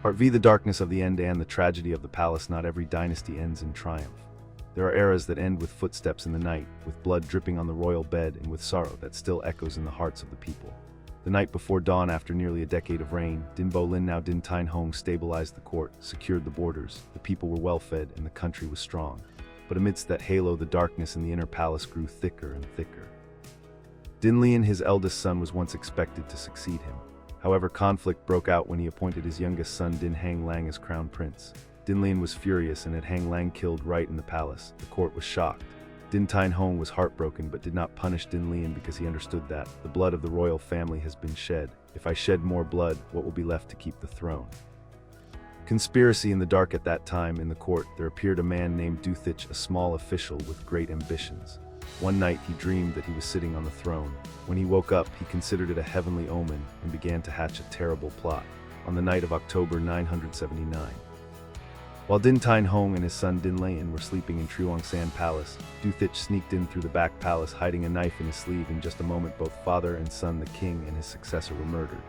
Part V. The darkness of the end and the tragedy of the palace. Not every dynasty ends in triumph. There are eras that end with footsteps in the night, with blood dripping on the royal bed, and with sorrow that still echoes in the hearts of the people. The night before dawn, after nearly a decade of reign, Dinh Bo Linh, now Dinh Thanh Hong, stabilized the court, secured the borders, the people were well fed, and the country was strong. But amidst that halo, the darkness in the inner palace grew thicker and thicker. Dinh Lien, his eldest son, was once expected to succeed him. However, conflict broke out when he appointed his youngest son Dinh Hang Lang as crown prince. Dinh Lien was furious and had Hang Lang killed right in the palace. The court was shocked. Dinh Thanh Hong was heartbroken but did not punish Dinh Lien because he understood that the blood of the royal family has been shed. If I shed more blood, what will be left to keep the throne? Conspiracy in the dark. At that time, in the court, there appeared a man named Du Thich, a small official with great ambitions. One night he dreamed that he was sitting on the throne. When he woke up, he considered it a heavenly omen and began to hatch a terrible plot. On the night of October 979, while Dinh Thanh Hong and his son Dinh Lien were sleeping in Truong San Palace, Du Thich sneaked in through the back palace, hiding a knife in his sleeve. In just a moment, both father and son, the king and his successor, were murdered.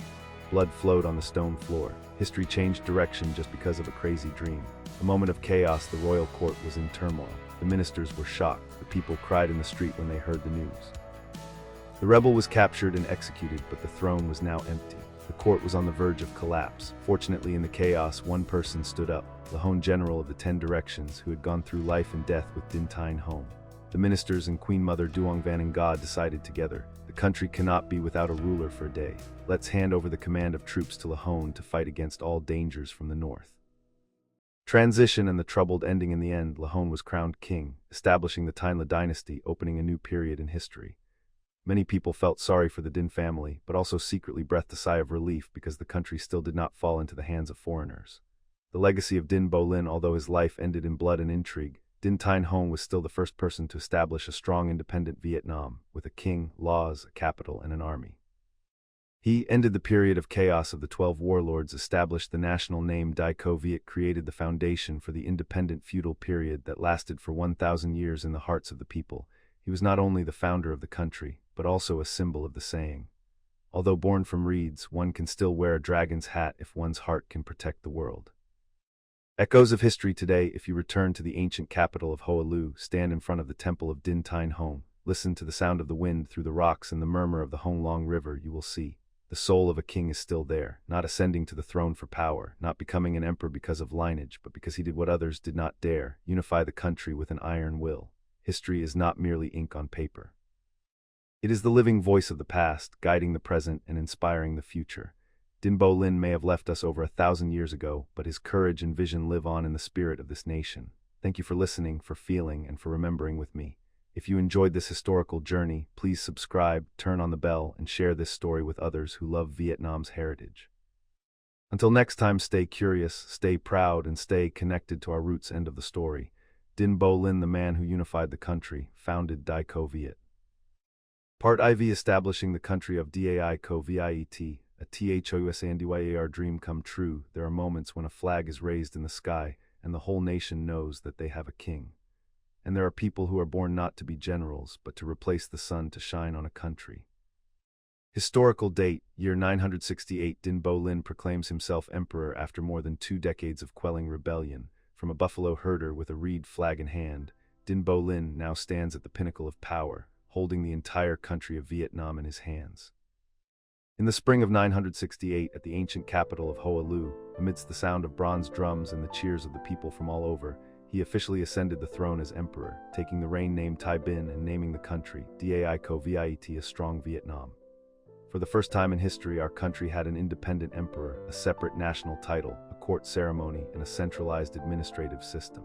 Blood flowed on the stone floor. History changed direction just because of a crazy dream. A moment of chaos. The royal court was in turmoil. The ministers were shocked. The people cried in the street when they heard the news. The rebel was captured and executed, but the throne was now empty. The court was on the verge of collapse. Fortunately, in the chaos, one person stood up, the Hone General of the 10 Directions, who had gone through life and death with Dinh Thanh Hong. The ministers and Queen Mother Duong Van and God decided together, the country cannot be without a ruler for a day. Let's hand over the command of troops to Lahone to fight against all dangers from the north. Transition and the troubled ending. In the end, Lahone was crowned king, establishing the Thanh dynasty, opening a new period in history. Many people felt sorry for the Dinh family, but also secretly breathed a sigh of relief because the country still did not fall into the hands of foreigners. The legacy of Dinh Bo Linh. Although his life ended in blood and intrigue, Dinh Thanh Hong was still the first person to establish a strong independent Vietnam, with a king, laws, a capital, and an army. He ended the period of chaos of the 12 warlords, established the national name Dai Co Viet, created the foundation for the independent feudal period that lasted for 1,000 years in the hearts of the people. He was not only the founder of the country, but also a symbol of the saying, although born from reeds, one can still wear a dragon's hat if one's heart can protect the world. Echoes of history today. If you return to the ancient capital of Hoa Lu, stand in front of the temple of Dinh Thanh Hong, listen to the sound of the wind through the rocks and the murmur of the Hong Long River, you will see the soul of a king is still there, not ascending to the throne for power, not becoming an emperor because of lineage, but because he did what others did not dare, unify the country with an iron will. History is not merely ink on paper. It is the living voice of the past, guiding the present and inspiring the future. Dinh Bo Linh may have left us over 1,000 years ago, but his courage and vision live on in the spirit of this nation. Thank you for listening, for feeling, and for remembering with me. If you enjoyed this historical journey, please subscribe, turn on the bell, and share this story with others who love Vietnam's heritage. Until next time, stay curious, stay proud, and stay connected to our roots. End of the story. Dinh Bo Linh, the man who unified the country, founded Dai Co Viet. Part IV. Establishing the country of Dai Co Viet, a THOUSANDYAR dream come true. There are moments when a flag is raised in the sky, and the whole nation knows that they have a king. And there are people who are born not to be generals, but to replace the sun to shine on a country. Historical date, year 968. Dinh Bo Linh proclaims himself emperor after more than 2 decades of quelling rebellion. From a buffalo herder with a reed flag in hand, Dinh Bo Linh now stands at the pinnacle of power, holding the entire country of Vietnam in his hands. In the spring of 968, at the ancient capital of Hoa Lu, amidst the sound of bronze drums and the cheers of the people from all over, he officially ascended the throne as emperor, taking the reign named Thai Binh and naming the country Dai Co Viet, a strong Vietnam. For the first time in history, our country had an independent emperor, a separate national title, a court ceremony, and a centralized administrative system.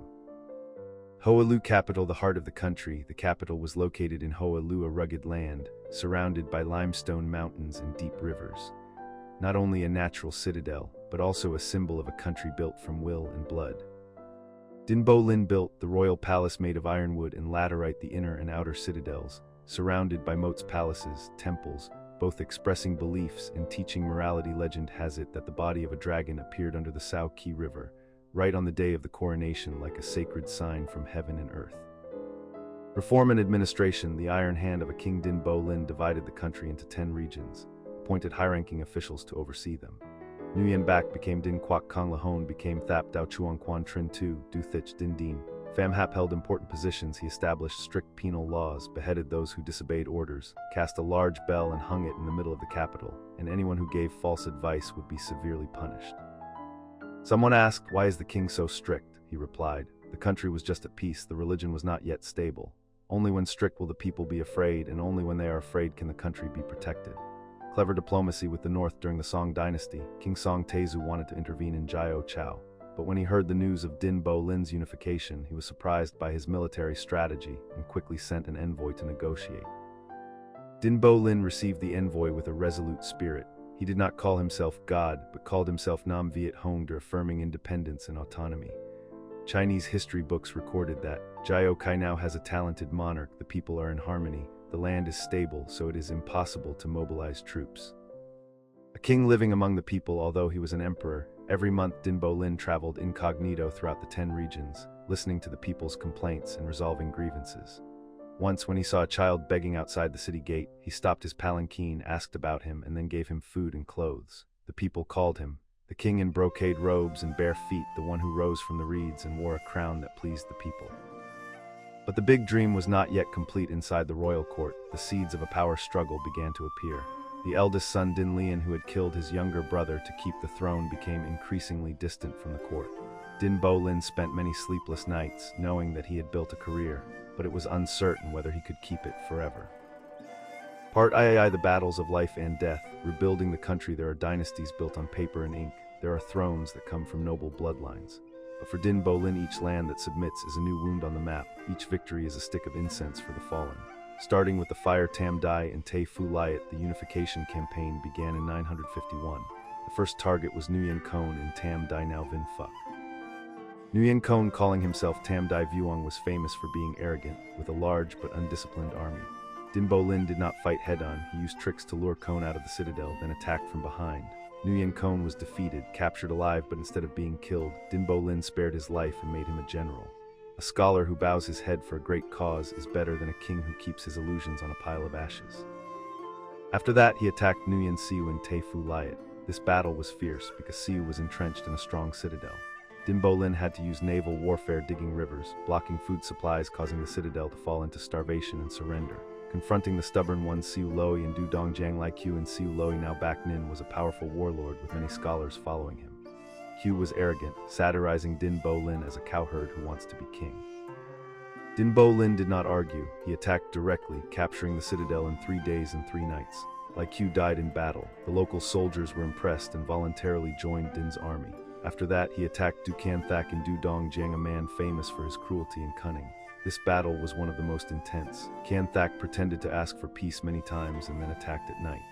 Hoa Lu capital, the heart of the country. The capital was located in Hoa Lu, a rugged land, surrounded by limestone mountains and deep rivers. Not only a natural citadel, but also a symbol of a country built from will and blood. Dinh Bo Linh built the royal palace made of ironwood and laterite, the inner and outer citadels, surrounded by moats, palaces, temples, both expressing beliefs and teaching morality. Legend has it that the body of a dragon appeared under the Sao Ki River, right on the day of the coronation, like a sacred sign from heaven and earth. Reform and administration. The iron hand of a king Dinh Bo Linh divided the country into 10 regions, appointed high-ranking officials to oversee them. Nguyen Bak became Din Quoc Kong Lahone became Thap Dao Chuang Quan Trin Tu, Du Thich Din Din. Pham Hap held important positions. He established strict penal laws, beheaded those who disobeyed orders, cast a large bell and hung it in the middle of the capital, and anyone who gave false advice would be severely punished. Someone asked, "Why is the king so strict?" He replied, "The country was just at peace, the religion was not yet stable. Only when strict will the people be afraid, and only when they are afraid can the country be protected." Clever diplomacy with the north during the Song dynasty. King Song Tezu wanted to intervene in Jiao Chao, but when he heard the news of Dinh Bo Lin's unification, he was surprised by his military strategy and quickly sent an envoy to negotiate. Dinh Bo Lin received the envoy with a resolute spirit. He did not call himself God, but called himself Nam Viet Hong, affirming independence and autonomy. Chinese history books recorded that Jiao Kai now has a talented monarch, the people are in harmony, the land is stable, so it is impossible to mobilize troops. A king living among the people, although he was an emperor, every month Dinh Bo Lin traveled incognito throughout the 10 regions, listening to the people's complaints and resolving grievances. Once, when he saw a child begging outside the city gate, he stopped his palanquin, asked about him, and then gave him food and clothes. The people called him the king in brocade robes and bare feet, the one who rose from the reeds and wore a crown that pleased the people. But the big dream was not yet complete inside the royal court. The seeds of a power struggle began to appear. The eldest son, Din Lian, who had killed his younger brother to keep the throne, became increasingly distant from the court. Dinh Bo Lin spent many sleepless nights, knowing that he had built a career, but it was uncertain whether he could keep it forever. Part III: The battles of life and death. Rebuilding the country. There are dynasties built on paper and ink. There are thrones that come from noble bloodlines. But for Dinh Bo Lin, each land that submits is a new wound on the map. Each victory is a stick of incense for the fallen. Starting with the fire Tam Dai and Tay Phu Liat, the unification campaign began in 951. The first target was Nguyen Khon in Tam Dai Now Vinh Phuc. Nguyen Khon, calling himself Tam Dai Vuong, was famous for being arrogant, with a large but undisciplined army. Dinh Bo Lin did not fight head-on. He used tricks to lure Khon out of the citadel, then attacked from behind. Nguyen Khon was defeated, captured alive, but instead of being killed, Dinh Bo Lin spared his life and made him a general. A scholar who bows his head for a great cause is better than a king who keeps his illusions on a pile of ashes. After that, he attacked Nguyen Siu and Tay Phu Liat. This battle was fierce because Siu was entrenched in a strong citadel. Dinh Bo Lin had to use naval warfare, digging rivers, blocking food supplies, causing the citadel to fall into starvation and surrender. Confronting the stubborn ones Siu Loi and Du Dong Jiang Lai Qiu, and Siu Loi, now Bac Ninh, was a powerful warlord with many scholars following him. Qiu was arrogant, satirizing Dinh Bo Lin as a cowherd who wants to be king. Dinh Bo Lin did not argue. He attacked directly, capturing the citadel in 3 days and 3 nights. Lai Qiu died in battle. The local soldiers were impressed and voluntarily joined Din's army. After that, he attacked Du Can Thak and Du Dong Jiang, a man famous for his cruelty and cunning. This battle was one of the most intense. Can Thak pretended to ask for peace many times and then attacked at night.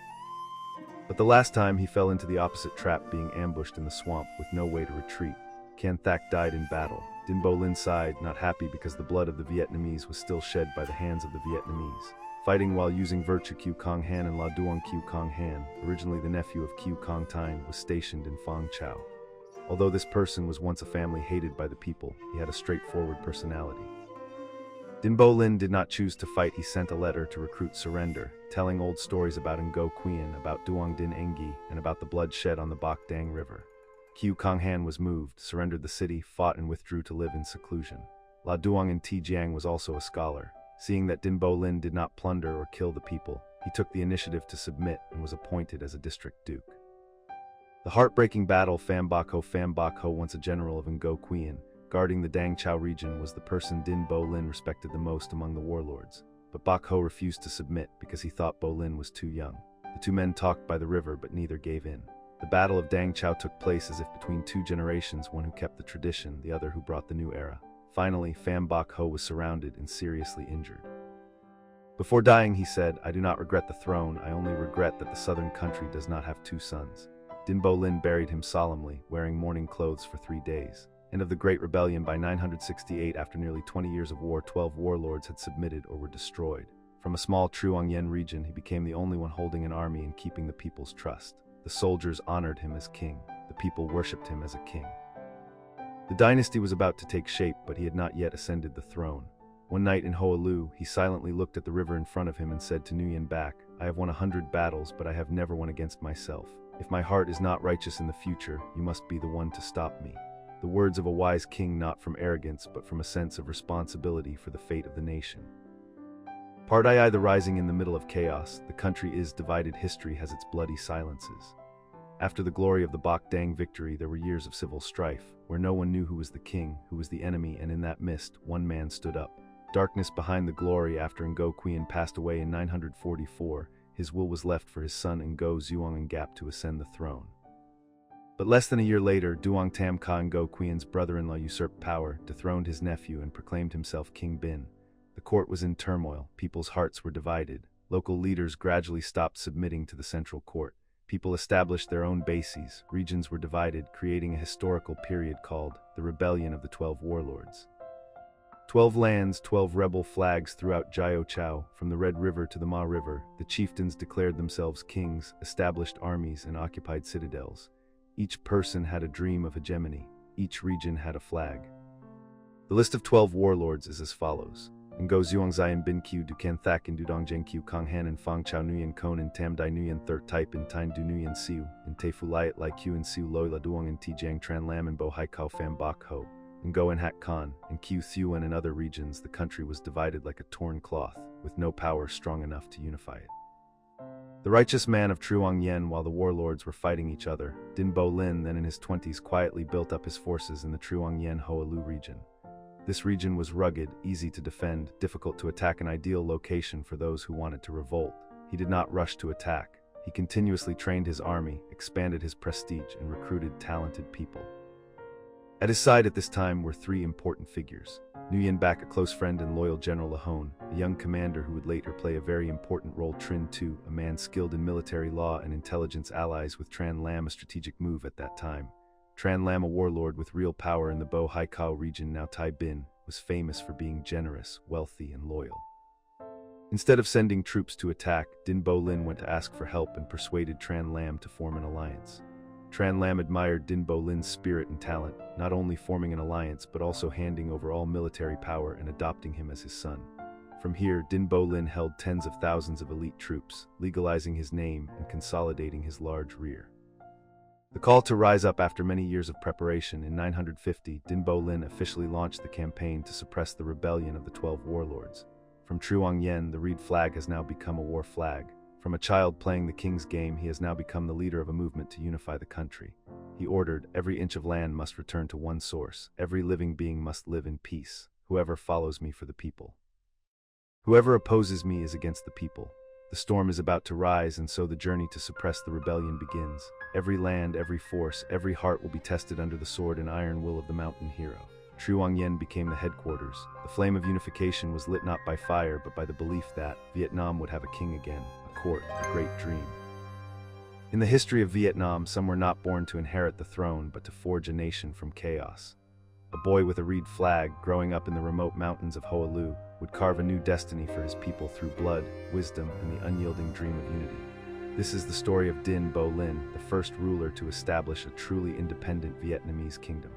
But the last time, he fell into the opposite trap, being ambushed in the swamp with no way to retreat. Can Thak died in battle. Dinh Bo Lin sighed, not happy because the blood of the Vietnamese was still shed by the hands of the Vietnamese. Fighting while using virtue, Kieu Kong Han and La Duong Kieu Kong Han, originally the nephew of Kieu Kong Tine, was stationed in Phong Chau. Although this person was once a family hated by the people, he had a straightforward personality. Dinh Bo Lin did not choose to fight. He sent a letter to recruit surrender, telling old stories about Ngo Quyen, about Duong Din Engi, and about the blood shed on the Bac Dang River. Kieu Kong Han was moved, surrendered the city, fought, and withdrew to live in seclusion. La Duong in Ti Jiang was also a scholar. Seeing that Dinh Bo Lin did not plunder or kill the people, he took the initiative to submit and was appointed as a district duke. The heartbreaking battle. Pham Bak Ho, once a general of Ngo Quyen, guarding the Dang Chao region, was the person Dinh Bo Lin respected the most among the warlords. But Bak Ho refused to submit because he thought Bo Lin was too young. The two men talked by the river, but neither gave in. The Battle of Dang Chao took place as if between 2 generations, one who kept the tradition, the other who brought the new era. Finally, Pham Bak Ho was surrounded and seriously injured. Before dying, he said, "I do not regret the throne, I only regret that the southern country does not have 2 sons." Dinh Bo Lin buried him solemnly, wearing mourning clothes for 3 days. End of the Great Rebellion. By 968, after nearly 20 years of war, 12 warlords had submitted or were destroyed. From a small Truong Yen region, he became the only one holding an army and keeping the people's trust. The soldiers honored him as king. The people worshipped him as a king. The dynasty was about to take shape, but he had not yet ascended the throne. One night in Hoa Lu, he silently looked at the river in front of him and said to Nguyen Bak, "I have won 100 battles, but I have never won against myself. If my heart is not righteous in the future, you must be the one to stop me. The words of a wise king, not from arrogance, but from a sense of responsibility for the fate of the nation. Part II, the rising in the middle of chaos. The country is divided. History has its bloody silences. After the glory of the Bok Dang victory, there were years of civil strife, where no one knew who was the king, who was the enemy, and in that mist, one man stood up. Darkness behind the glory. After Ngo Quyen passed away in 944, his will was left for his son Ngo Xuang Ngap to ascend the throne. But less than a year later, Duong Tam Ka, Ngo Quyen's brother-in-law, usurped power, dethroned his nephew, and proclaimed himself King Bin. The court was in turmoil. People's hearts were divided. Local leaders gradually stopped submitting to the central court. People established their own bases. Regions were divided, creating a historical period called the Rebellion of the 12 Warlords. 12 lands, 12 rebel flags throughout Jiao Chao, from the Red River to the Ma River. The chieftains declared themselves kings, established armies, and occupied citadels. Each person had a dream of hegemony. Each region had a flag. The list of 12 warlords is as follows. Ngo Xuang Zion Bin Q Dukan Thak in Dudong Jen Q Kong Han and Fong Chao Nguyen Kon and Tam Dai Nguyen Third Type in Tine Du Nguyen Siu in Te Fu Liat Lai Q and Siu Loi La Duong and Ti Jiang Tran Lam and Bo Hai Kao Pham Bok Ho. Ngo and Hak Khan and Q Thuan and other regions. The country was divided like a torn cloth, with no power strong enough to unify it. The righteous man of Truong Yen, while the warlords were fighting each other, Dinh Bo Linh, then in his 20s, quietly built up his forces in the Truong Yen Hoa Lu region. This region was rugged, easy to defend, difficult to attack, an ideal location for those who wanted to revolt. He did not rush to attack. He continuously trained his army, expanded his prestige, and recruited talented people. At his side at this time were three important figures. Nguyen Bak, a close friend and loyal General Lahone, a young commander who would later play a very important role. Trin Tu, a man skilled in military law and intelligence, allies with Tran Lam, a strategic move at that time. Tran Lam, a warlord with real power in the Bo Hai Kao region, now Tai Bin, was famous for being generous, wealthy, and loyal. Instead of sending troops to attack, Dinh Bo Linh went to ask for help and persuaded Tran Lam to form an alliance. Tran Lam admired Dinh Bo Linh's spirit and talent, not only forming an alliance but also handing over all military power and adopting him as his son. From here, Dinh Bo Linh held tens of thousands of elite troops, legalizing his name and consolidating his large rear. The call to rise up. After many years of preparation, in 950, Dinh Bo Linh officially launched the campaign to suppress the rebellion of the 12 warlords. From Truong Yen, the reed flag has now become a war flag. From a child playing the king's game, he has now become the leader of a movement to unify the country. He ordered, every inch of land must return to one source. Every living being must live in peace. Whoever follows me for the people. Whoever opposes me is against the people. The storm is about to rise, and so the journey to suppress the rebellion begins. Every land, every force, every heart will be tested under the sword and iron will of the mountain hero. Truong Yen became the headquarters. The flame of unification was lit not by fire, but by the belief that Vietnam would have a king again, a court, a great dream. In the history of Vietnam, some were not born to inherit the throne, but to forge a nation from chaos. A boy with a reed flag, growing up in the remote mountains of Hoa Lu, would carve a new destiny for his people through blood, wisdom, and the unyielding dream of unity. This is the story of Dinh Bo Linh, the first ruler to establish a truly independent Vietnamese kingdom.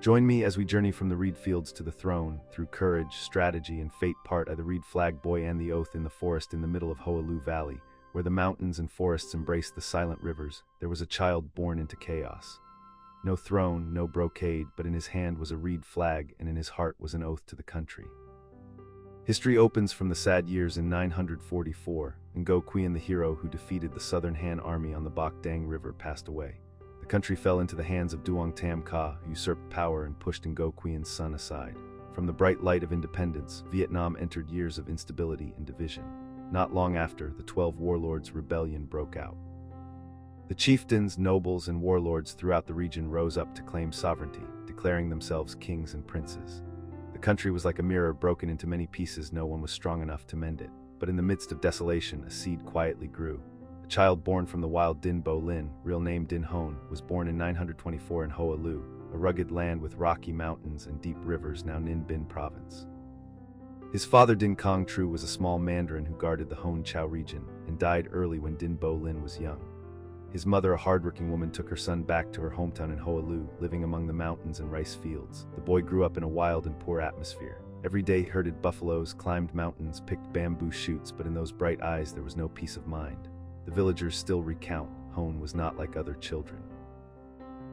Join me as we journey from the reed fields to the throne, through courage, strategy, and fate. Part I, the reed flag boy and the oath. In the forest in the middle of Hoa Lu Valley, where the mountains and forests embraced the silent rivers, there was a child born into chaos. No throne, no brocade, but in his hand was a reed flag, and in his heart was an oath to the country. History opens from the sad years in 944. Ngo Quyen, the hero who defeated the Southern Han army on the Bok Dang River, passed away. The country fell into the hands of Duong Tam Ka, who usurped power and pushed Ngo Quyen's son aside. From the bright light of independence, Vietnam entered years of instability and division. Not long after, the 12 warlords' rebellion broke out. The chieftains, nobles, and warlords throughout the region rose up to claim sovereignty, declaring themselves kings and princes. The country was like a mirror broken into many pieces. No one was strong enough to mend it. But in the midst of desolation, a seed quietly grew. A child born from the wild Dinh Bo Linh, real name Dinh Hon, was born in 924 in Hoa Lu, a rugged land with rocky mountains and deep rivers, now Ninh Binh province. His father Dinh Cong Tru was a small mandarin who guarded the Hon Chau region, and died early when Dinh Bo Linh was young. His mother, a hardworking woman, took her son back to her hometown in Hoa Lu, living among the mountains and rice fields. The boy grew up in a wild and poor atmosphere. Every day he herded buffaloes, climbed mountains, picked bamboo shoots, but in those bright eyes there was no peace of mind. The villagers still recount, Hone was not like other children.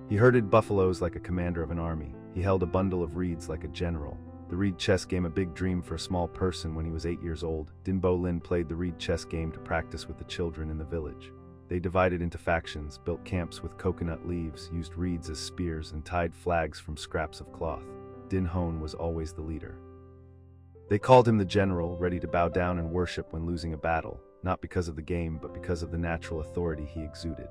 He herded buffaloes like a commander of an army. He held a bundle of reeds like a general. The reed chess game, a big dream for a small person. When he was 8 years old, Dinh Bo Linh played the reed chess game to practice with the children in the village. They divided into factions, built camps with coconut leaves, used reeds as spears, and tied flags from scraps of cloth. Dinh Hone was always the leader. They called him the general, ready to bow down and worship when losing a battle, not because of the game, but because of the natural authority he exuded.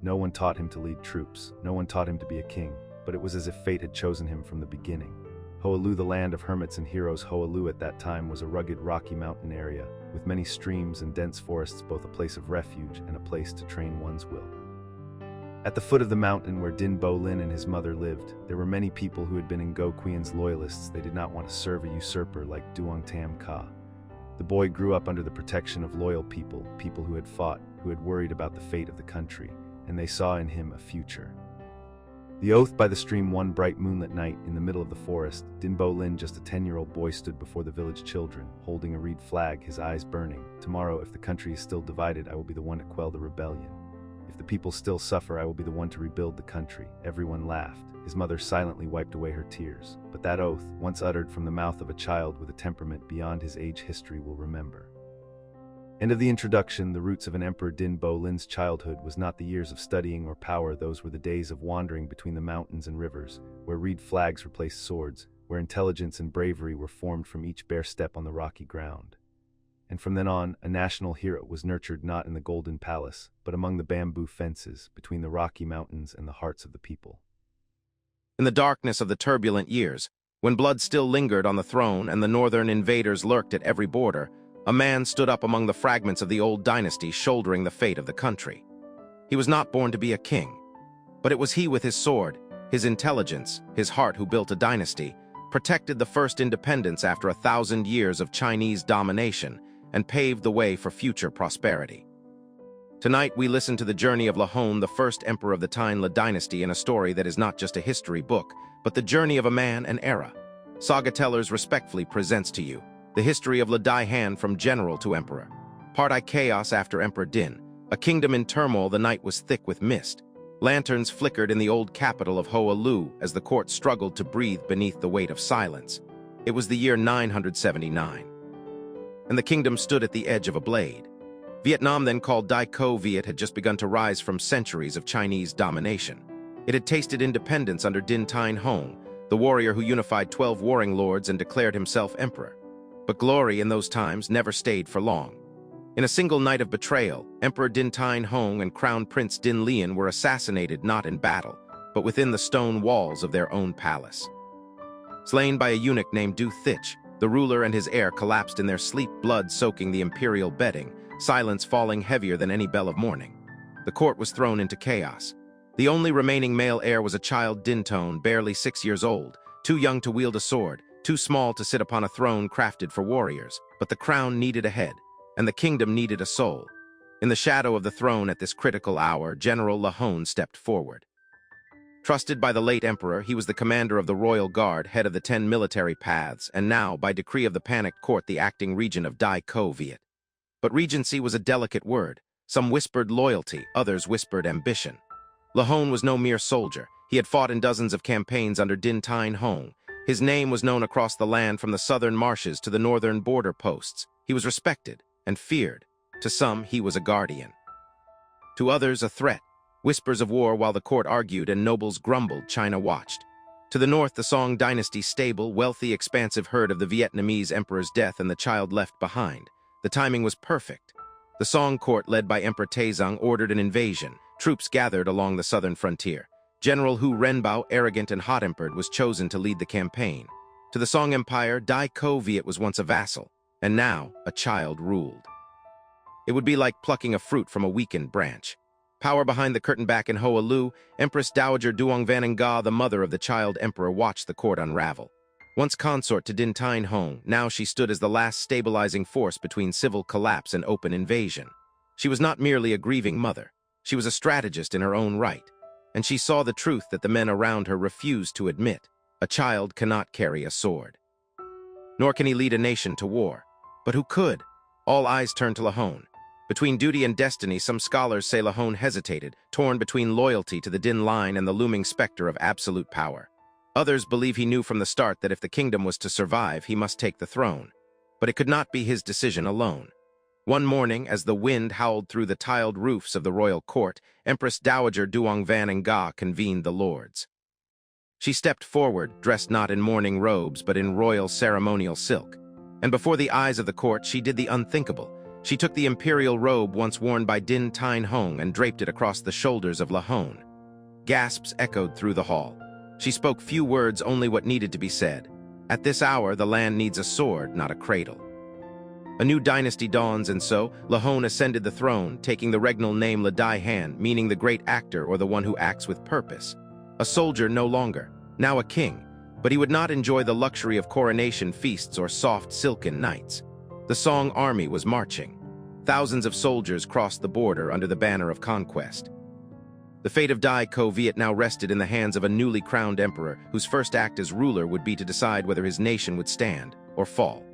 No one taught him to lead troops, no one taught him to be a king, but it was as if fate had chosen him from the beginning. Hoa Lu, the land of hermits and heroes, Hoa Lu at that time was a rugged, rocky mountain area, with many streams and dense forests, both a place of refuge and a place to train one's will. At the foot of the mountain where Dinh Bo Linh and his mother lived, there were many people who had been Ngo Quien's loyalists. They did not want to serve a usurper like Duong Tam Ka. The boy grew up under the protection of loyal people, people who had fought, who had worried about the fate of the country, and they saw in him a future. The oath by the stream. One bright moonlit night, in the middle of the forest, Dinh Bo Linh, just a 10-year-old boy, stood before the village children, holding a reed flag, his eyes burning. Tomorrow, if the country is still divided, I will be the one to quell the rebellion. If the people still suffer, I will be the one to rebuild the country. Everyone laughed. His mother silently wiped away her tears. But that oath, once uttered from the mouth of a child with a temperament beyond his age, history will remember. End of the introduction. The roots of an emperor. Dinh Bo Linh's childhood was not the years of studying or power. Those were the days of wandering between the mountains and rivers, where reed flags replaced swords, where intelligence and bravery were formed from each bare step on the rocky ground. And from then on, a national hero was nurtured not in the golden palace, but among the bamboo fences, between the Rocky Mountains and the hearts of the people. In the darkness of the turbulent years, when blood still lingered on the throne and the northern invaders lurked at every border, a man stood up among the fragments of the old dynasty, shouldering the fate of the country. He was not born to be a king, but it was he with his sword, his intelligence, his heart, who built a dynasty, protected the first independence after 1,000 years of Chinese domination, and paved the way for future prosperity. Tonight, we listen to the journey of La Hone, the first emperor of the Thanh La dynasty, in a story that is not just a history book, but the journey of a man and era. SagaTellers respectfully presents to you the history of La Dai Han from general to emperor. Part I. Chaos after Emperor Dinh. A kingdom in turmoil. The night was thick with mist. Lanterns flickered in the old capital of Hoa Lu as the court struggled to breathe beneath the weight of silence. It was the year 979. And the kingdom stood at the edge of a blade. Vietnam, then called Dai Co Viet, had just begun to rise from centuries of Chinese domination. It had tasted independence under Dinh Thanh Hong, the warrior who unified 12 warring lords and declared himself emperor. But glory in those times never stayed for long. In a single night of betrayal, Emperor Dinh Thanh Hong and Crown Prince Dinh Lien were assassinated not in battle, but within the stone walls of their own palace. Slain by a eunuch named Du Thich, the ruler and his heir collapsed in their sleep, blood soaking the imperial bedding, silence falling heavier than any bell of morning. The court was thrown into chaos. The only remaining male heir was a child, Dinh Tone, barely 6 years old, too young to wield a sword, too small to sit upon a throne crafted for warriors. But the crown needed a head, and the kingdom needed a soul. In the shadow of the throne at this critical hour, General La Hone stepped forward. Trusted by the late emperor, he was the commander of the royal guard, head of the 10 military paths, and now, by decree of the panicked court, the acting regent of Dai Co Viet. But regency was a delicate word. Some whispered loyalty, others whispered ambition. La Hone was no mere soldier. He had fought in dozens of campaigns under Dinh Thanh Hong. His name was known across the land, from the southern marshes to the northern border posts. He was respected and feared. To some, he was a guardian. To others, a threat. Whispers of war while the court argued and nobles grumbled, China watched. To the north, the Song dynasty, stable, wealthy, expansive, heard of the Vietnamese emperor's death and the child left behind. The timing was perfect. The Song court, led by Emperor Taizong, ordered an invasion. Troops gathered along the southern frontier. General Hu Renbao, arrogant and hot-tempered, was chosen to lead the campaign. To the Song Empire, Dai Co Viet was once a vassal, and now a child ruled. It would be like plucking a fruit from a weakened branch. Power behind the curtain. Back in Hoa Lu, Empress Dowager Duong Van Nga, the mother of the child emperor, watched the court unravel. Once consort to Dinh Thanh Hong, now she stood as the last stabilizing force between civil collapse and open invasion. She was not merely a grieving mother. She was a strategist in her own right. And she saw the truth that the men around her refused to admit. A child cannot carry a sword. Nor can he lead a nation to war. But who could? All eyes turned to La Hone. Between duty and destiny, some scholars say Lahone hesitated, torn between loyalty to the Dinh line and the looming specter of absolute power. Others believe he knew from the start that if the kingdom was to survive, he must take the throne. But it could not be his decision alone. One morning, as the wind howled through the tiled roofs of the royal court, Empress Dowager Duong Van Nga convened the lords. She stepped forward, dressed not in mourning robes, but in royal ceremonial silk. And before the eyes of the court, she did the unthinkable. She took the imperial robe once worn by Dinh Thanh Hong and draped it across the shoulders of Lahone. Gasps echoed through the hall. She spoke few words, only what needed to be said. At this hour, the land needs a sword, not a cradle. A new dynasty dawns, and so Lahone ascended the throne, taking the regnal name Le Dai Han, meaning the great actor or the one who acts with purpose. A soldier no longer, now a king, but he would not enjoy the luxury of coronation feasts or soft silken nights. The Song army was marching. Thousands of soldiers crossed the border under the banner of conquest. The fate of Dai Co Viet now rested in the hands of a newly crowned emperor whose first act as ruler would be to decide whether his nation would stand or fall.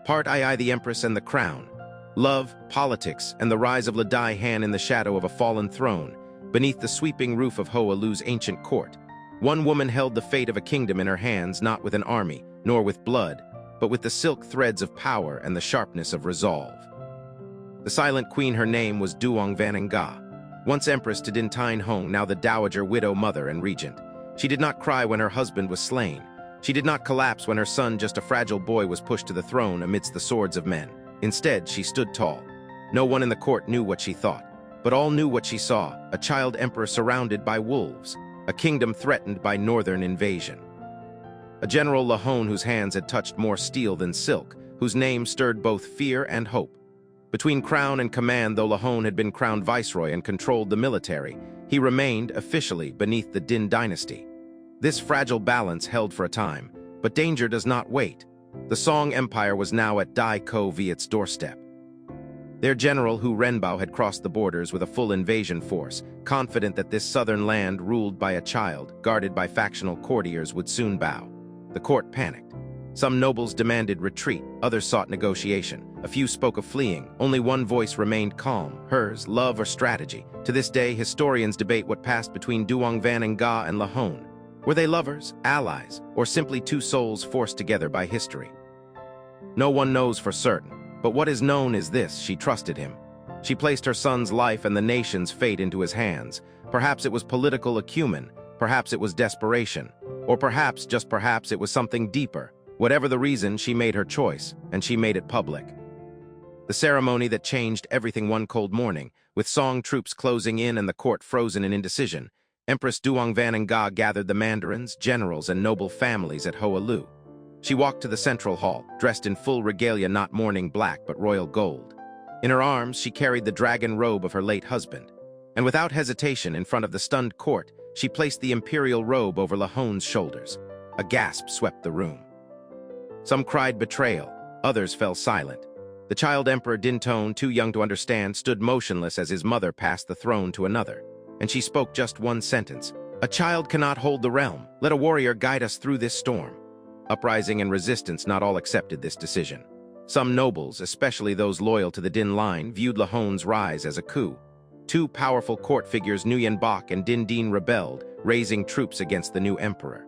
Part II, the Empress and the Crown. Love, politics, and the rise of Le Dai Han in the shadow of a fallen throne, beneath the sweeping roof of Hoa Lu's ancient court. One woman held the fate of a kingdom in her hands, not with an army, nor with blood, but with the silk threads of power and the sharpness of resolve. The silent queen, her name was Duong Van Nga. Once Empress to Dinh Thanh Hong, now the dowager widow, mother, and regent. She did not cry when her husband was slain. She did not collapse when her son, just a fragile boy, was pushed to the throne amidst the swords of men. Instead, she stood tall. No one in the court knew what she thought, but all knew what she saw: a child emperor surrounded by wolves, a kingdom threatened by northern invasion. A general Lahone whose hands had touched more steel than silk, whose name stirred both fear and hope. Between crown and command, though Lahone had been crowned viceroy and controlled the military, he remained, officially, beneath the Dinh dynasty. This fragile balance held for a time, but danger does not wait. The Song Empire was now at Dai Co Viet's doorstep. Their general, Hu Renbao, had crossed the borders with a full invasion force, confident that this southern land, ruled by a child, guarded by factional courtiers, would soon bow. The court panicked. Some nobles demanded retreat, others sought negotiation. A few spoke of fleeing. Only one voice remained calm, hers, love or strategy. To this day, historians debate what passed between Duong Van Nga and Lahone. Were they lovers, allies, or simply two souls forced together by history? No one knows for certain, but what is known is this: she trusted him. She placed her son's life and the nation's fate into his hands. Perhaps it was political acumen, perhaps it was desperation, or perhaps, just perhaps, it was something deeper. Whatever the reason, she made her choice, and she made it public. The ceremony that changed everything one cold morning, with Song troops closing in and the court frozen in indecision, Empress Duong Van Nga gathered the mandarins, generals, and noble families at Hoa Lu. She walked to the central hall, dressed in full regalia, not mourning black but royal gold. In her arms, she carried the dragon robe of her late husband. And without hesitation, in front of the stunned court, she placed the imperial robe over Lahone's shoulders. A gasp swept the room. Some cried betrayal, others fell silent. The child emperor Dinh Thanh, too young to understand, stood motionless as his mother passed the throne to another. And she spoke just one sentence: "A child cannot hold the realm. Let a warrior guide us through this storm." Uprising and resistance, not all accepted this decision. Some nobles, especially those loyal to the Dinh line, viewed Lahone's rise as a coup. Two powerful court figures, Nguyen Bach and Dinh Dinh, rebelled, raising troops against the new emperor.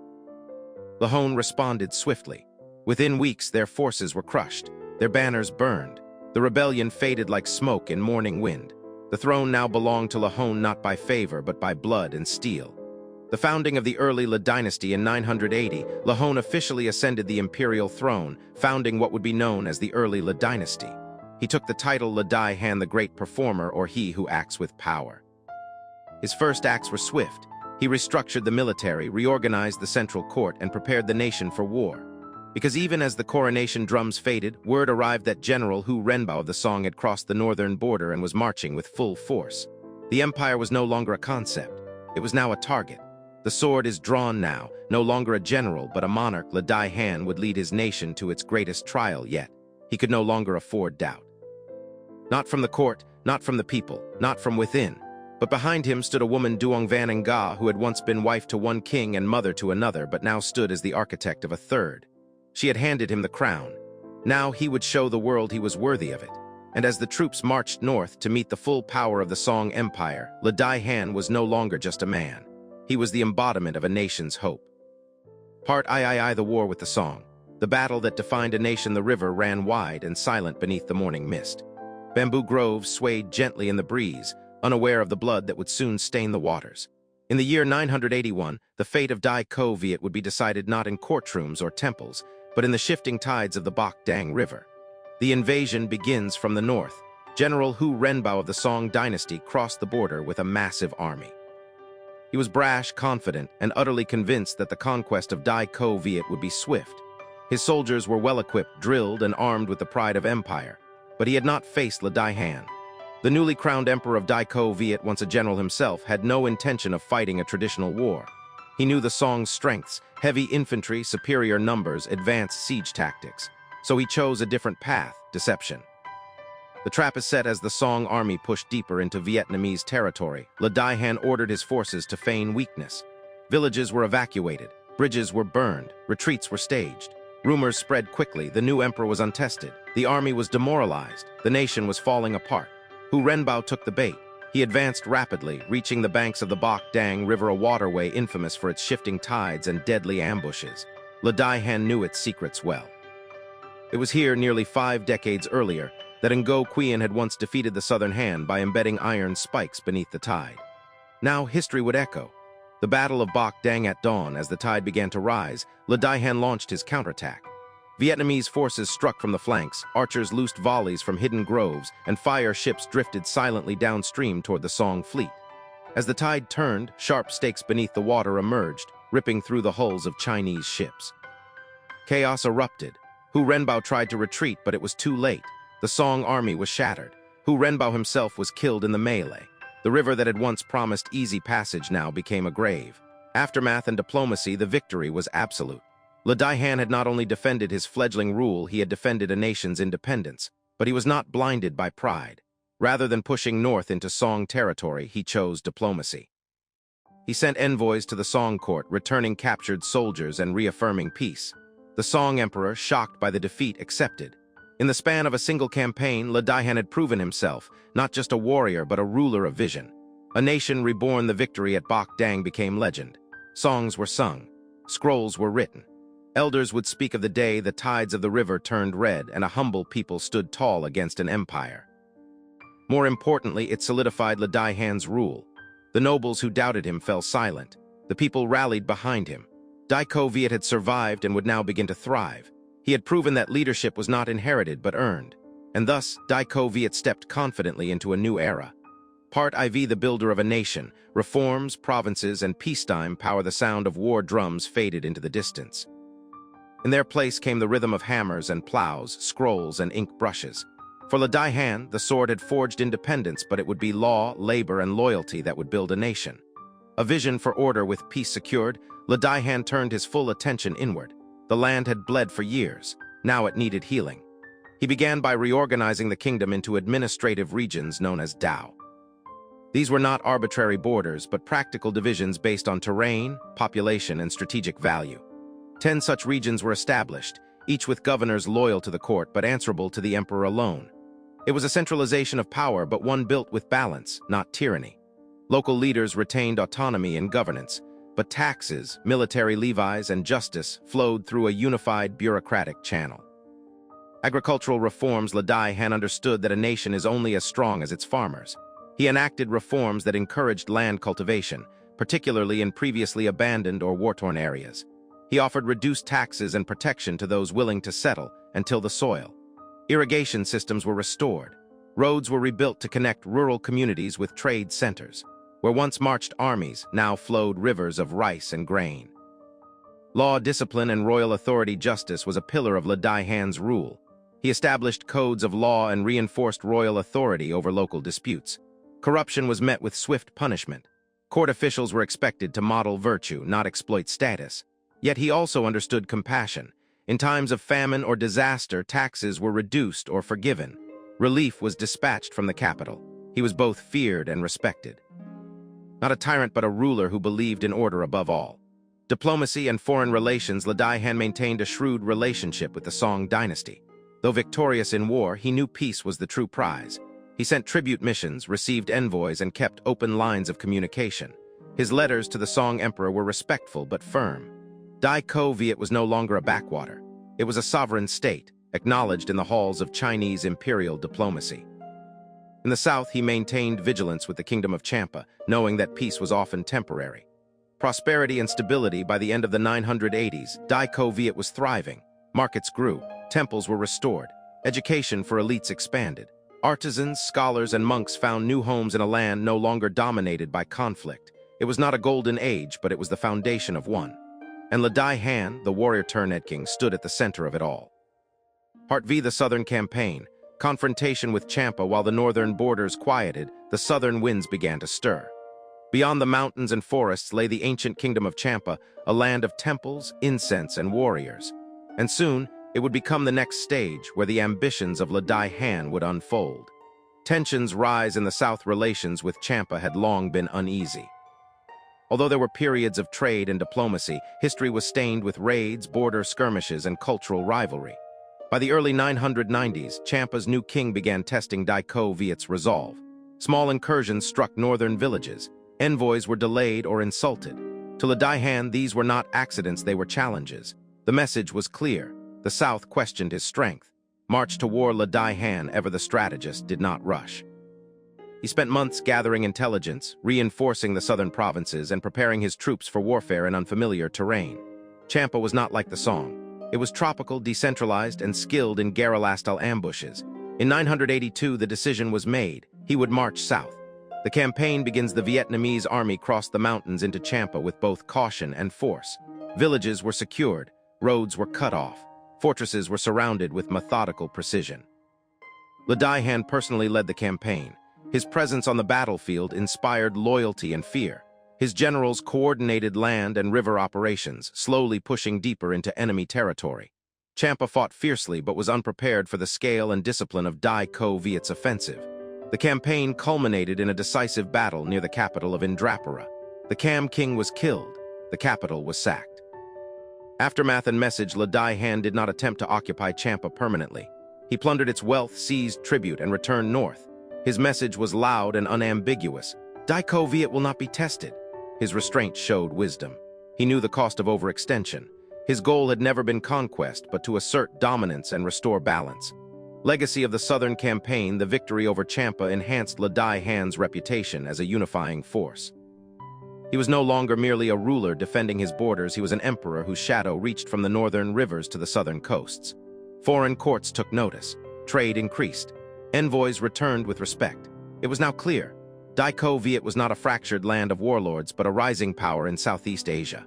Lahone responded swiftly. Within weeks, their forces were crushed. Their banners burned. The rebellion faded like smoke in morning wind. The throne now belonged to Lahone not by favor, but by blood and steel. The founding of the early Le dynasty in 980, Lahone officially ascended the imperial throne, founding what would be known as the early Le dynasty. He took the title Le Dai Han, the great performer, or he who acts with power. His first acts were swift. He restructured the military, reorganized the central court, and prepared the nation for war. Because even as the coronation drums faded, word arrived that General Hu Renbao of the Song had crossed the northern border and was marching with full force. The empire was no longer a concept. It was now a target. The sword is drawn now, no longer a general, but a monarch. Le Dai Han would lead his nation to its greatest trial yet. He could no longer afford doubt. Not from the court, not from the people, not from within, but behind him stood a woman, Duong Van Nga, who had once been wife to one king and mother to another, but now stood as the architect of a third. She had handed him the crown. Now he would show the world he was worthy of it. And as the troops marched north to meet the full power of the Song Empire, Dai Han was no longer just a man. He was the embodiment of a nation's hope. Part III, the war with the Song. The battle that defined a nation. The river ran wide and silent beneath the morning mist. Bamboo groves swayed gently in the breeze, unaware of the blood that would soon stain the waters. In the year 981, the fate of Dai Co Viet would be decided not in courtrooms or temples, but in the shifting tides of the Bac Dang River. The invasion begins from the north. General Hu Renbao of the Song dynasty crossed the border with a massive army. He was brash, confident, and utterly convinced that the conquest of Dai Co Viet would be swift. His soldiers were well-equipped, drilled, and armed with the pride of empire. But he had not faced Dai Han. The newly crowned emperor of Dai Co Viet, once a general himself, had no intention of fighting a traditional war. He knew the Song's strengths: heavy infantry, superior numbers, advanced siege tactics. So he chose a different path: deception. The trap is set as the Song army pushed deeper into Vietnamese territory. Dai Han ordered his forces to feign weakness. Villages were evacuated, bridges were burned, retreats were staged. Rumors spread quickly. The new emperor was untested. The army was demoralized. The nation was falling apart. Hu Renbao took the bait. He advanced rapidly, reaching the banks of the Bac Dang River, a waterway infamous for its shifting tides and deadly ambushes. Dai Han knew its secrets well. It was here, nearly 5 decades earlier, that Ngo Quyen had once defeated the Southern Han by embedding iron spikes beneath the tide. Now history would echo. The Battle of Bac Dang at dawn. As the tide began to rise, Dai Han launched his counterattack. Vietnamese forces struck from the flanks, archers loosed volleys from hidden groves, and fire ships drifted silently downstream toward the Song fleet. As the tide turned, sharp stakes beneath the water emerged, ripping through the hulls of Chinese ships. Chaos erupted. Hu Renbao tried to retreat, but it was too late. The Song army was shattered. Hu Renbao himself was killed in the melee. The river that had once promised easy passage now became a grave. Aftermath and diplomacy, the victory was absolute. Dai Han had not only defended his fledgling rule, he had defended a nation's independence. But he was not blinded by pride. Rather than pushing north into Song territory, he chose diplomacy. He sent envoys to the Song court, returning captured soldiers and reaffirming peace. The Song emperor, shocked by the defeat, accepted. In the span of a single campaign, Dai Han had proven himself, not just a warrior but a ruler of vision. A nation reborn. The victory at Bac Dang became legend. Songs were sung. Scrolls were written. Elders would speak of the day the tides of the river turned red and a humble people stood tall against an empire. More importantly, it solidified Dai Han's rule. The nobles who doubted him fell silent. The people rallied behind him. Dai Co Viet had survived and would now begin to thrive. He had proven that leadership was not inherited but earned. And thus, Dai Co Viet stepped confidently into a new era. Part IV, the builder of a nation. Reforms, provinces, and peacetime power. The sound of war drums faded into the distance. In their place came the rhythm of hammers and plows, scrolls, and ink brushes. For Dai Han, the sword had forged independence, but it would be law, labor, and loyalty that would build a nation. A vision for order with peace secured, Dai Han turned his full attention inward. The land had bled for years. Now it needed healing. He began by reorganizing the kingdom into administrative regions known as Dao. These were not arbitrary borders, but practical divisions based on terrain, population, and strategic value. 10 such regions were established, each with governors loyal to the court but answerable to the emperor alone. It was a centralization of power, but one built with balance, not tyranny. Local leaders retained autonomy in governance, but taxes, military levies, and justice flowed through a unified bureaucratic channel. Agricultural reforms. Dai Han understood that a nation is only as strong as its farmers. He enacted reforms that encouraged land cultivation, particularly in previously abandoned or war-torn areas. He offered reduced taxes and protection to those willing to settle and till the soil. Irrigation systems were restored. Roads were rebuilt to connect rural communities with trade centers. Where once marched armies, now flowed rivers of rice and grain. Law, discipline, and royal authority. Justice was a pillar of Dai Han's rule. He established codes of law and reinforced royal authority over local disputes. Corruption was met with swift punishment. Court officials were expected to model virtue, not exploit status. Yet he also understood compassion. In times of famine or disaster, taxes were reduced or forgiven. Relief was dispatched from the capital. He was both feared and respected. Not a tyrant, but a ruler who believed in order above all. Diplomacy and foreign relations. Dai Han maintained a shrewd relationship with the Song dynasty. Though victorious in war, he knew peace was the true prize. He sent tribute missions, received envoys, and kept open lines of communication. His letters to the Song Emperor were respectful but firm. Dai Co Viet was no longer a backwater. It was a sovereign state, acknowledged in the halls of Chinese imperial diplomacy. In the south, he maintained vigilance with the Kingdom of Champa, knowing that peace was often temporary. Prosperity and stability by the end of the 980s, Dai Co Viet was thriving. Markets grew, temples were restored, education for elites expanded. Artisans, scholars, and monks found new homes in a land no longer dominated by conflict. It was not a golden age, but it was the foundation of one. And Ladai Han, the warrior-turned king, stood at the center of it all. Part V, the Southern Campaign. Confrontation with Champa. While the northern borders quieted, the southern winds began to stir. Beyond the mountains and forests lay the ancient kingdom of Champa, a land of temples, incense, and warriors. And soon, it would become the next stage where the ambitions of Ladai Han would unfold. Tensions rise in the south. Relations with Champa had long been uneasy. Although there were periods of trade and diplomacy, history was stained with raids, border skirmishes, and cultural rivalry. By the early 990s, Champa's new king began testing Dai Co Viet's resolve. Small incursions struck northern villages. Envoys were delayed or insulted. To Ladai Han, these were not accidents, they were challenges. The message was clear. The south questioned his strength. March to war. Ladai Han, ever the strategist, did not rush. He spent months gathering intelligence, reinforcing the southern provinces, and preparing his troops for warfare in unfamiliar terrain. Champa was not like the Song. It was tropical, decentralized, and skilled in guerrilla-style ambushes. In 982, the decision was made. He would march south. The campaign begins. The Vietnamese army crossed the mountains into Champa with both caution and force. Villages were secured, roads were cut off, fortresses were surrounded with methodical precision. Ladai Han personally led the campaign. His presence on the battlefield inspired loyalty and fear. His generals coordinated land and river operations, slowly pushing deeper into enemy territory. Champa fought fiercely but was unprepared for the scale and discipline of Dai Co Viet's offensive. The campaign culminated in a decisive battle near the capital of Indrapura. The Cam king was killed. The capital was sacked. Aftermath and message. Ladai Han did not attempt to occupy Champa permanently. He plundered its wealth, seized tribute, and returned north. His message was loud and unambiguous. Dai Co Viet will not be tested. His restraint showed wisdom. He knew the cost of overextension. His goal had never been conquest, but to assert dominance and restore balance. Legacy of the Southern Campaign. The victory over Champa enhanced Ladai Han's reputation as a unifying force. He was no longer merely a ruler defending his borders. He was an emperor whose shadow reached from the northern rivers to the southern coasts. Foreign courts took notice. Trade increased. Envoys returned with respect. It was now clear. Dai Co Viet was not a fractured land of warlords, but a rising power in Southeast Asia.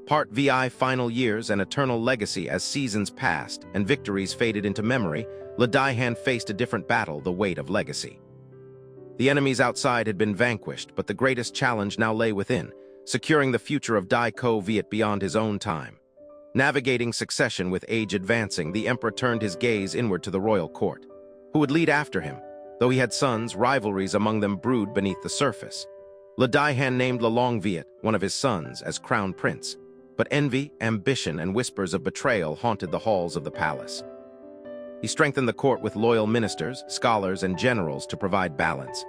Part VI. Final years. An eternal legacy. As seasons passed and victories faded into memory, Ladai Han faced a different battle, the weight of legacy. The enemies outside had been vanquished, but the greatest challenge now lay within, securing the future of Dai Co Viet beyond his own time. Navigating succession with age advancing, the emperor turned his gaze inward to the royal court. Who would lead after him? Though he had sons, rivalries among them brewed beneath the surface. Ladai Han named Lalong Viet, one of his sons, as crown prince. But envy, ambition, and whispers of betrayal haunted the halls of the palace. He strengthened the court with loyal ministers, scholars, and generals to provide balance.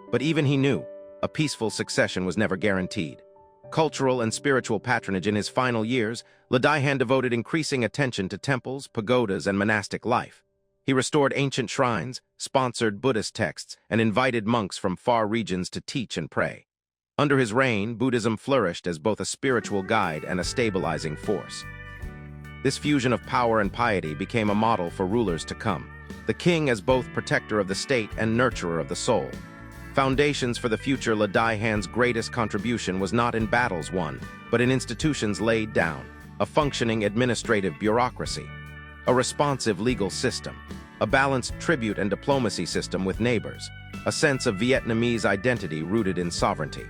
But even he knew, a peaceful succession was never guaranteed. Cultural and spiritual patronage. In his final years, Ladai Han devoted increasing attention to temples, pagodas, and monastic life. He restored ancient shrines, sponsored Buddhist texts, and invited monks from far regions to teach and pray. Under his reign, Buddhism flourished as both a spiritual guide and a stabilizing force. This fusion of power and piety became a model for rulers to come. The king as both protector of the state and nurturer of the soul. Foundations for the future. Ladai Han's greatest contribution was not in battles won, but in institutions laid down, a functioning administrative bureaucracy, a responsive legal system, a balanced tribute and diplomacy system with neighbors, a sense of Vietnamese identity rooted in sovereignty.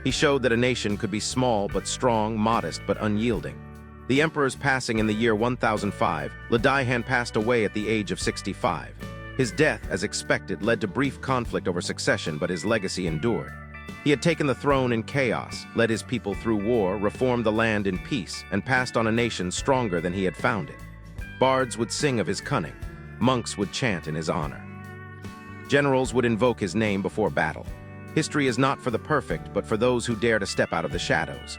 He showed that a nation could be small but strong, modest but unyielding. The emperor's passing in the year 1005, Ladai Han passed away at the age of 65. His death, as expected, led to brief conflict over succession, but his legacy endured. He had taken the throne in chaos, led his people through war, reformed the land in peace, and passed on a nation stronger than he had found it. Bards would sing of his cunning, Monks would chant in his honor. Generals would invoke his name before battle. History is not for the perfect, but for those who dare to step out of the shadows.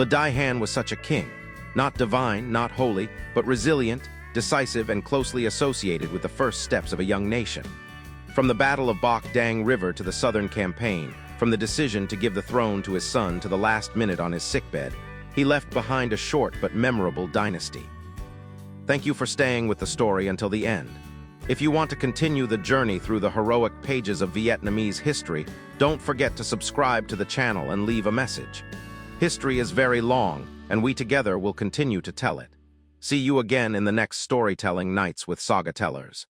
Dai Han was such a king, not divine, not holy, but resilient, decisive, and closely associated with the first steps of a young nation. From the Battle of Bac Dang River to the Southern Campaign, from the decision to give the throne to his son to the last minute on his sickbed, he left behind a short but memorable dynasty. Thank you for staying with the story until the end. If you want to continue the journey through the heroic pages of Vietnamese history, don't forget to subscribe to the channel and leave a message. History is very long, and we together will continue to tell it. See you again in the next storytelling nights with SagaTellers.